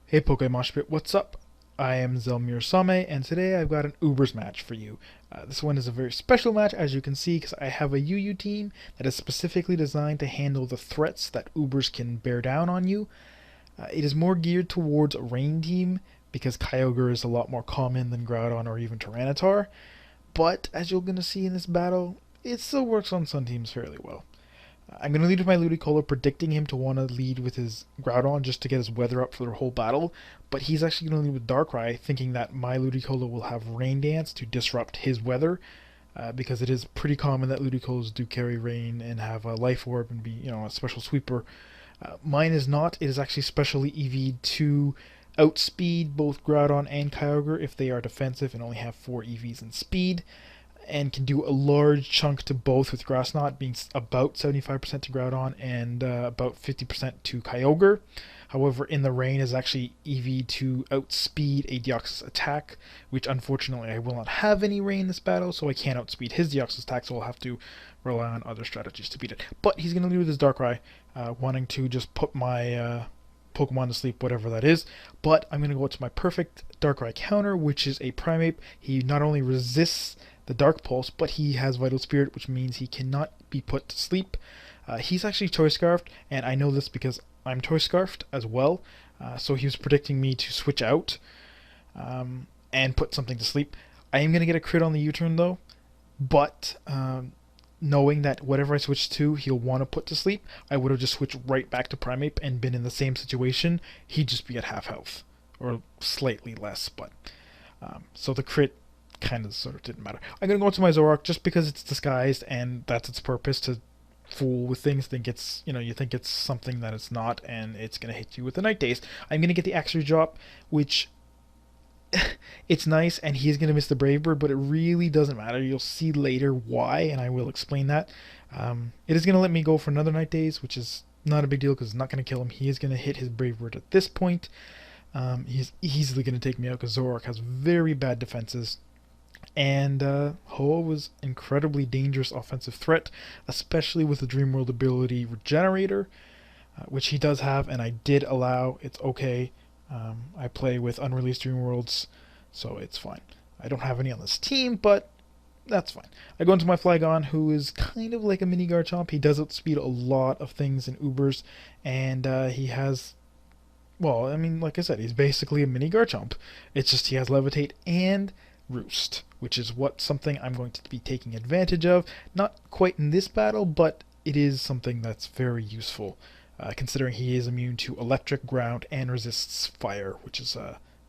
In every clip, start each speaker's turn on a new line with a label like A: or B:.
A: Hey PokeMoshPit, what's up? I am ZellMurasame, and today I've got an Ubers match for you. This one is a very special match, as you can see, because I have a UU team that is specifically designed to handle the threats that Ubers can bear down on you. It is more geared towards a rain team, because Kyogre is a lot more common than Groudon or even Tyranitar, but as you're going to see in this battle, it still works on some teams fairly well. I'm going to lead with my Ludicolo, predicting him to want to lead with his Groudon just to get his weather up for the whole battle, but he's actually going to lead with Darkrai, thinking that my Ludicolo will have Rain Dance to disrupt his weather, because it is pretty common that Ludicolos do carry Rain and have a Life Orb and be, a special sweeper. Mine is not. It is actually specially EV'd to outspeed both Groudon and Kyogre if they are defensive and only have 4 EVs in speed, and can do a large chunk to both, with Grass Knot being about 75% to Groudon and about 50% to Kyogre. However, in the rain is actually EV to outspeed a Deoxys attack, which unfortunately I will not have any rain in this battle, so I can't outspeed his Deoxys attack, so I'll have to rely on other strategies to beat it. But he's going to lead with his Darkrai, wanting to just put my Pokemon to sleep, whatever that is. But I'm going to go to my perfect Darkrai counter, which is a Primeape. He not only resists the Dark Pulse, but he has Vital Spirit, which means he cannot be put to sleep. He's actually Toy Scarfed, and I know this because I'm Toy Scarfed as well. So he was predicting me to switch out and put something to sleep. I am going to get a crit on the U-turn though, but knowing that whatever I switch to, he'll want to put to sleep, I would have just switched right back to Primeape and been in the same situation. He'd just be at half health, or slightly less, but so the crit kind of sort of didn't matter. I'm going to go into my Zoroark just because it's disguised and that's its purpose, to fool with things. Think it's, you think it's something that it's not, and it's going to hit you with the Night Daze. I'm going to get the Axery drop, which it's nice, and he's going to miss the Brave Bird, but it really doesn't matter. You'll see later why, and I will explain that. It is going to let me go for another Night Daze, which is not a big deal because it's not going to kill him. He is going to hit his Brave Bird at this point. He's easily going to take me out because Zoroark has very bad defenses. And Hoa was incredibly dangerous offensive threat, especially with the Dream World ability Regenerator, which he does have, and I did allow. It's okay. I play with unreleased Dream Worlds, so it's fine. I don't have any on this team, but that's fine. I go into my Flygon, who is kind of like a mini Garchomp. He does outspeed a lot of things in Ubers, and he has, well, I mean, like I said, he's basically a mini Garchomp. It's just he has Levitate and Roost, which is something I'm going to be taking advantage of. Not quite in this battle, but it is something that's very useful, considering he is immune to electric, ground, and resists fire, which is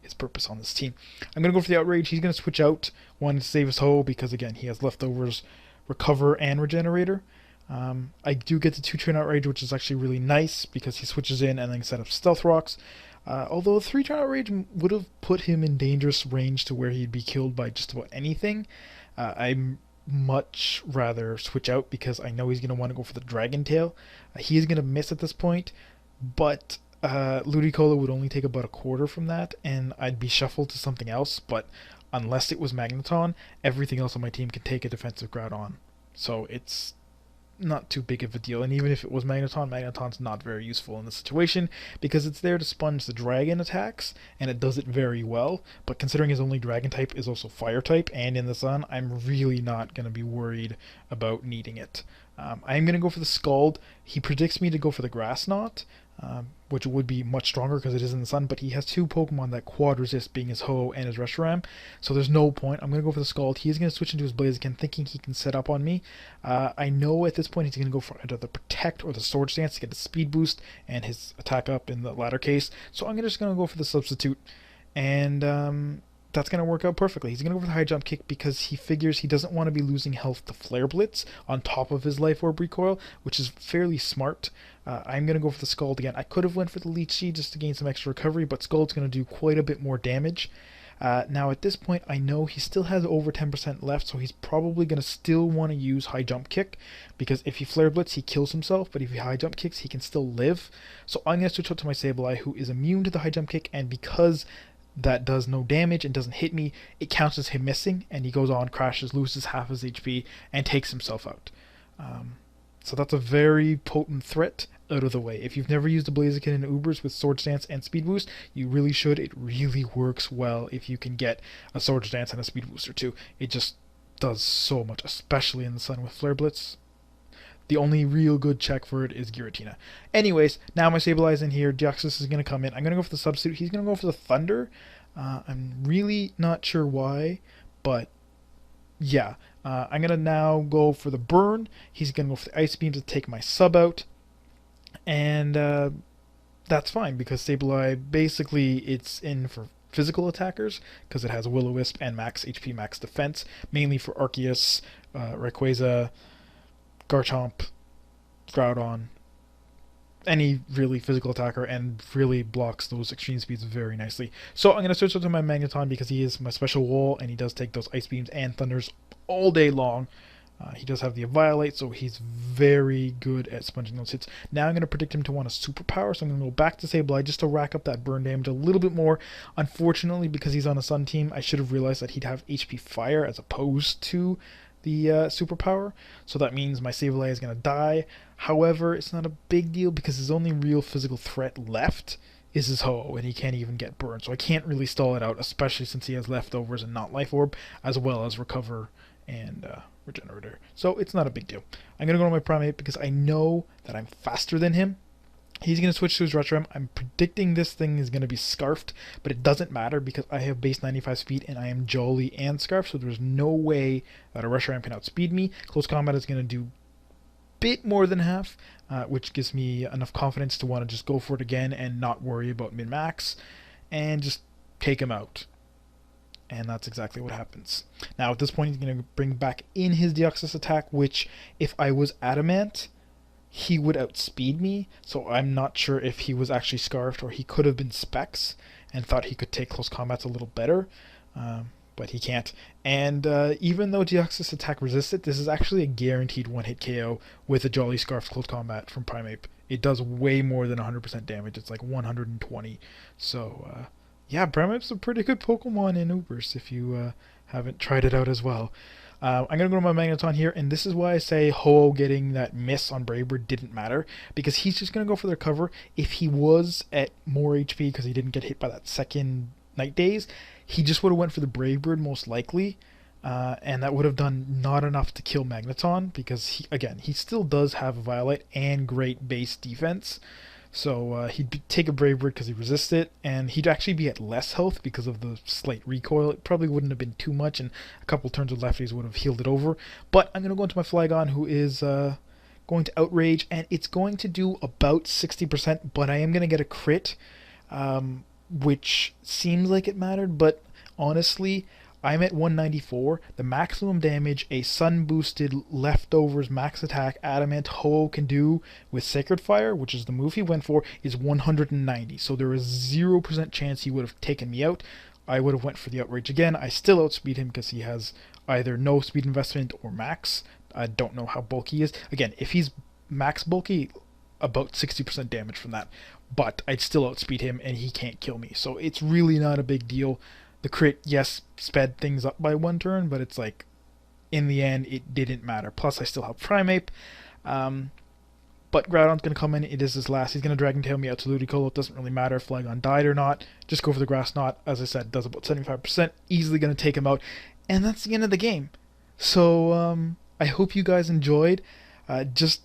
A: his purpose on this team. I'm going to go for the Outrage. He's going to switch out, wanting to save his Ho, because again, he has leftovers, Recover, and Regenerator. I do get the 2-turn Outrage, which is actually really nice, because he switches in and then set up Stealth Rocks. Although a 3-turn Outrage would have put him in dangerous range to where he'd be killed by just about anything, I'd much rather switch out because I know he's going to want to go for the Dragon Tail. He is going to miss at this point, but Ludicolo would only take about a quarter from that, and I'd be shuffled to something else, but unless it was Magneton, everything else on my team can take a defensive Groudon. So it's not too big of a deal, and even if it was Magneton's not very useful in this situation because it's there to sponge the dragon attacks, and it does it very well, but considering his only dragon type is also fire type and in the sun, I'm really not going to be worried about needing it. I'm going to go for the Scald. He predicts me to go for the Grass Knot, which would be much stronger because it is in the sun, but he has 2 Pokemon that quad resist, being his Ho and his Reshiram, so there's no point. I'm going to go for the Scald. He's going to switch into his Blaziken, thinking he can set up on me. I know at this point he's going to go for either the Protect or the Swords Dance to get the speed boost and his attack up in the latter case, so I'm just going to go for the Substitute, and that's going to work out perfectly. He's going to go for the High Jump Kick because he figures he doesn't want to be losing health to Flare Blitz on top of his Life Orb recoil, which is fairly smart. I'm going to go for the Scald again. I could have went for the Leechy just to gain some extra recovery, but Scald's going to do quite a bit more damage. Now at this point, I know he still has over 10% left, so he's probably going to still want to use High Jump Kick, because if he Flare Blitz, he kills himself, but if he High Jump Kicks, he can still live. So I'm going to switch out to my Sableye, who is immune to the High Jump Kick, and because that does no damage and doesn't hit me, it counts as him missing, and he goes on, crashes, loses half his HP, and takes himself out. So that's a very potent threat, out of the way. If you've never used a Blaziken in Ubers with Swords Dance and Speed Boost, you really should. It really works well if you can get a Swords Dance and a Speed Booster too. It just does so much, especially in the sun with Flare Blitz. The only real good check for it is Giratina. Anyways, now my Sableye in here. Deoxys is going to come in. I'm going to go for the substitute. He's going to go for the Thunder. I'm really not sure why, but yeah. I'm going to now go for the Burn. He's going to go for the Ice Beam to take my sub out. And that's fine because Sableye, basically, it's in for physical attackers because it has Will-O-Wisp and max HP, max defense, mainly for Arceus, Rayquaza, Garchomp, Groudon, any really physical attacker, and really blocks those extreme speeds very nicely. So I'm going to switch out to my Magneton because he is my special wall, and he does take those Ice Beams and Thunders all day long. He does have the Violate, so he's very good at sponging those hits. Now I'm going to predict him to want a Superpower, so I'm going to go back to Sableye just to rack up that burn damage a little bit more. Unfortunately, because he's on a Sun team, I should have realized that he'd have HP Fire as opposed to the Superpower, so that means my Sableye is going to die. However, it's not a big deal because his only real physical threat left is his Ho, and he can't even get burned, so I can't really stall it out, especially since he has leftovers and not Life Orb, as well as Recover and Regenerator. So it's not a big deal. I'm going to go to my Primeape because I know that I'm faster than him. He's going to switch to his Reshiram. I'm predicting this thing is going to be Scarfed, but it doesn't matter because I have base 95 speed and I am Jolly and Scarf, so there's no way that a Reshiram can outspeed me. Close Combat is going to do a bit more than half, which gives me enough confidence to want to just go for it again and not worry about min-max and just take him out. And that's exactly what happens. Now at this point he's going to bring back in his Deoxys attack, which if I was Adamant, he would outspeed me, so I'm not sure if he was actually Scarfed or he could have been Specs and thought he could take close combats a little better, but he can't. And even though Deoxys attack resists it, this is actually a guaranteed one-hit KO with a Jolly Scarfed close combat from Primeape. It does way more than 100% damage, it's like 120, so yeah, Primeape's a pretty good Pokemon in Ubers if you haven't tried it out as well. I'm going to go to my Magneton here, and this is why I say Ho getting that miss on Brave Bird didn't matter, because he's just going to go for the cover. If he was at more HP because he didn't get hit by that second Night Daze, he just would have went for the Brave Bird most likely, and that would have done not enough to kill Magneton, because, he still does have a Violate and great base defense. So he'd take a Brave Bird because he resists it, and he'd actually be at less health because of the slight recoil. It probably wouldn't have been too much, and a couple turns with lefties would have healed it over. But I'm going to go into my Flygon, who is going to Outrage, and it's going to do about 60%, but I am going to get a crit, which seems like it mattered, but honestly, I'm at 194. The maximum damage a sun-boosted leftovers max attack Adamant Ho can do with Sacred Fire, which is the move he went for, is 190. So there is 0% chance he would have taken me out. I would have went for the Outrage again. I still outspeed him because he has either no speed investment or max. I don't know how bulky he is. Again, if he's max bulky, about 60% damage from that. But I'd still outspeed him and he can't kill me. So it's really not a big deal. The crit, yes, sped things up by one turn, but it's like, in the end, it didn't matter. Plus, I still have Primeape. But Groudon's going to come in. It is his last. He's going to Dragon Tail me out to Ludicolo. It doesn't really matter if Flygon died or not. Just go for the Grass Knot. As I said, does about 75%. Easily going to take him out. And that's the end of the game. So, I hope you guys enjoyed. Just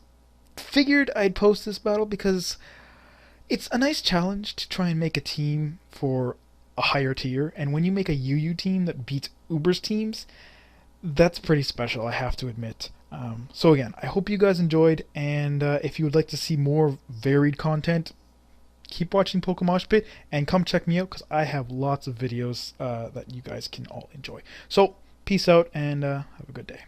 A: figured I'd post this battle because it's a nice challenge to try and make a team for a higher tier, and when you make a UU team that beats Uber's teams, that's pretty special, I have to admit. So again, I hope you guys enjoyed, and if you would like to see more varied content, keep watching PokeMoshPit, and come check me out, because I have lots of videos that you guys can all enjoy. So, peace out, and have a good day.